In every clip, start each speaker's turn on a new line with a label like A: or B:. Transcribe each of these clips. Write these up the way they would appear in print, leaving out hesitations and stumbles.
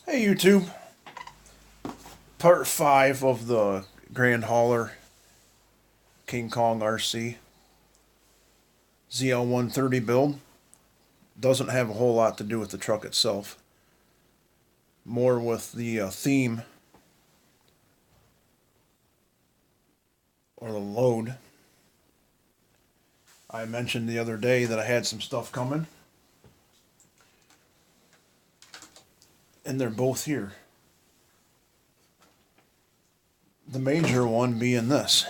A: Hey YouTube, part 5 of the Grand Hauler King Kong RC zl130 build. Doesn't have a whole lot to do with the truck itself, more with the theme or the load. I mentioned the other day that I had some stuff coming, and they're both here. The major one being this.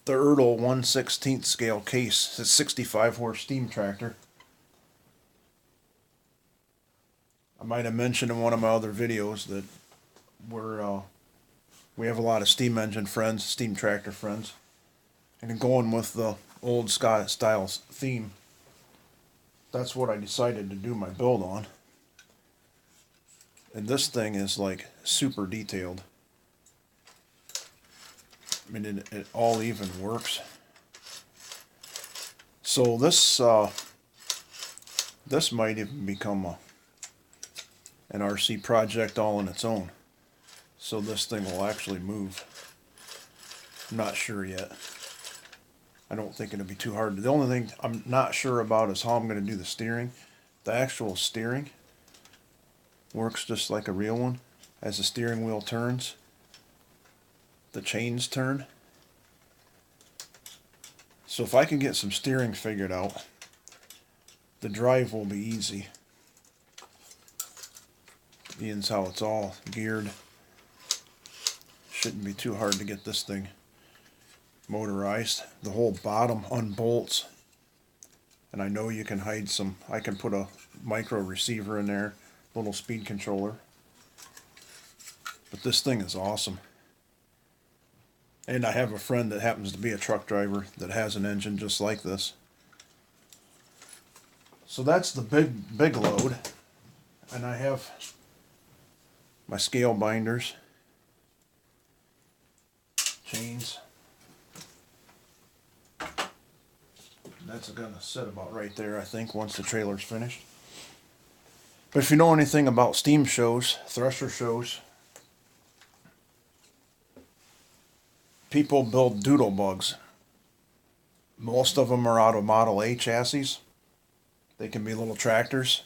A: The zl 1/16 scale case. It's a 65 horse steam tractor. I might have mentioned in one of my other videos that we have a lot of steam engine friends, steam tractor friends, and going with the old style theme, that's what I decided to do my build on. And this thing is like super detailed. I mean, it all even works. So this might even become an RC project all on its own. So this thing will actually move. I'm not sure yet. I don't think it'll be too hard. The only thing I'm not sure about is how I'm going to do the steering. The actual steering works just like a real one. As the steering wheel turns, the chains turn. So if I can get some steering figured out, the drive will be easy. Being how it's all geared, shouldn't be too hard to get this thing motorized. The whole bottom unbolts, and I know you can hide some. I can put a micro receiver in there, little speed controller. But this thing is awesome. And I have a friend that happens to be a truck driver that has an engine just like this. So that's the big load. And I have my scale binders, chains. That's going to sit about right there, I think, once the trailer's finished. But if you know anything about steam shows, thresher shows, people build doodle bugs. Most of them are out of Model A chassis. They can be little tractors.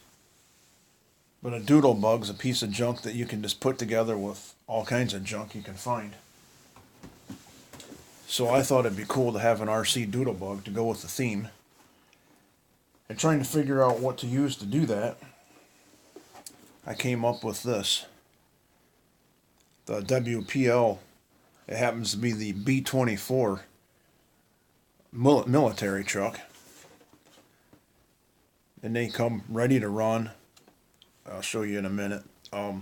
A: But a doodle bug's a piece of junk that you can just put together with all kinds of junk you can find. So I thought it'd be cool to have an RC doodle bug to go with the theme. And trying to figure out what to use to do that, I came up with this. The WPL. It happens to be the B-24 military truck. And they come ready to run. I'll show you in a minute. The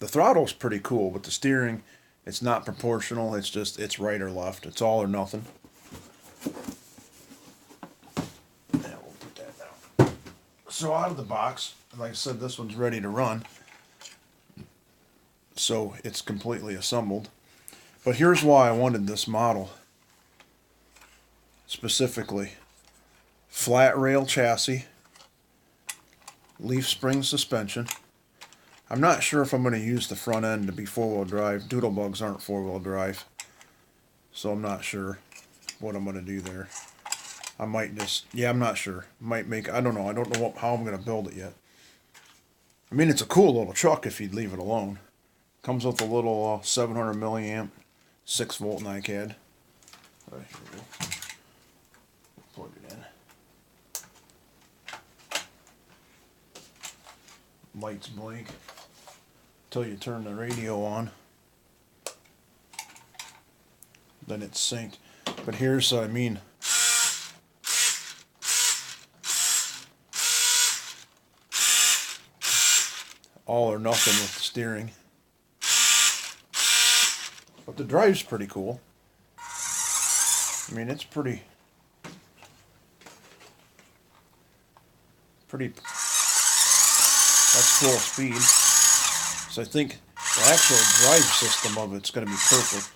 A: throttle's pretty cool, but the steering, it's not proportional. It's right or left. It's all or nothing. And we'll put that down. So out of the box, like I said, this one's ready to run. So it's completely assembled. But here's why I wanted this model specifically. Flat rail chassis, leaf spring suspension. I'm not sure if I'm going to use the front end to be four-wheel drive. Doodlebugs aren't four-wheel drive, so I'm not sure what I'm going to do there. I might just, I'm not sure. Might make, I don't know. I don't know how I'm going to build it yet. I mean, it's a cool little truck if you'd leave it alone. Comes with a little 700 milliamp 6-volt NiCad. Right, here we go. Plug it in. Lights blink till you turn the radio on. Then it's synced. But here's, I mean, all or nothing with the steering. But the drive's pretty cool. I mean, it's pretty that's full speed. So I think the actual drive system of it's going to be perfect.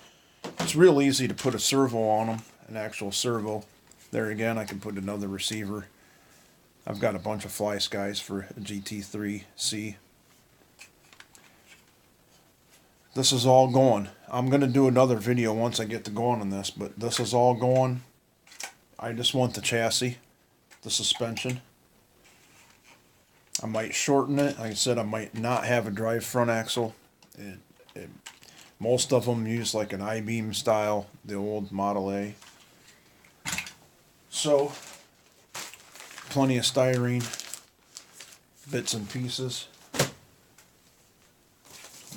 A: It's real easy to put a servo on them, an actual servo. There again, I can put another receiver I've got a bunch of fly skies for GT3C. This is all going. I'm going to do another video once I get to going on this, but this is all going. I just want the chassis, the suspension. I might shorten it. Like I said, I might not have a drive front axle. Most of them use like an I-beam style, the old Model A. So, plenty of styrene, bits and pieces.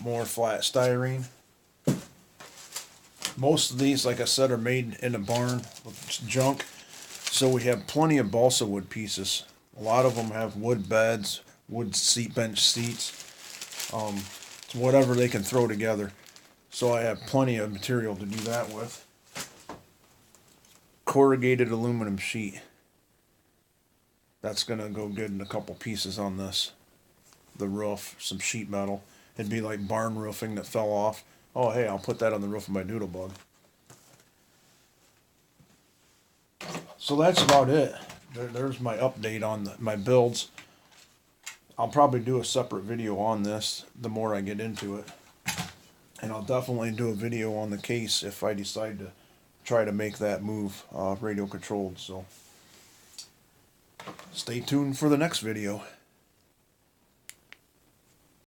A: More flat styrene. Most of these, like I said, are made in a barn with junk. So we have plenty of balsa wood pieces. A lot of them have wood beds, wood bench seats, whatever they can throw together. So I have plenty of material to do that with. Corrugated aluminum sheet. That's going to go good in a couple pieces on this. The roof, some sheet metal. It'd be like barn roofing that fell off. Oh, hey, I'll put that on the roof of my doodlebug. So that's about it. There's my update on my builds. I'll probably do a separate video on this the more I get into it. And I'll definitely do a video on the case if I decide to try to make that move radio controlled. So stay tuned for the next video.